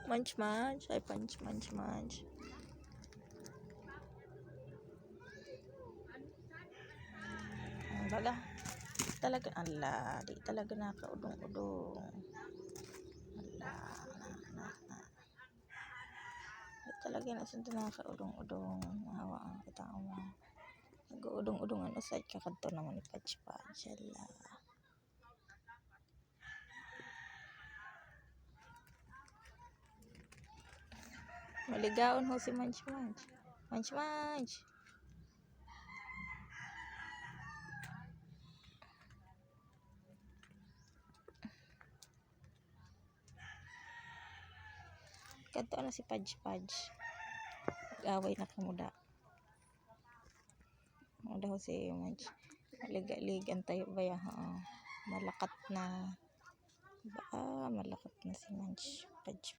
Munch munch. Ay, punch munch munch. Baga. Talaga, ala, di talaga nakaudong-udong. Ala, na. Di talaga nasunod nakaudong-udong. Mahawa ang katao mo. Nag-uudong-udongan usay ka kadto naman ipatch-patch. Ala. Maligaon ho si Munch Munch. Munch Munch. Kadto na si Pudge Pudge. Nag-away na kamuda. Muda ho si Munch. Liga-ligan tayo ba ya? Malakat na. Malakat na si Munch Pudge.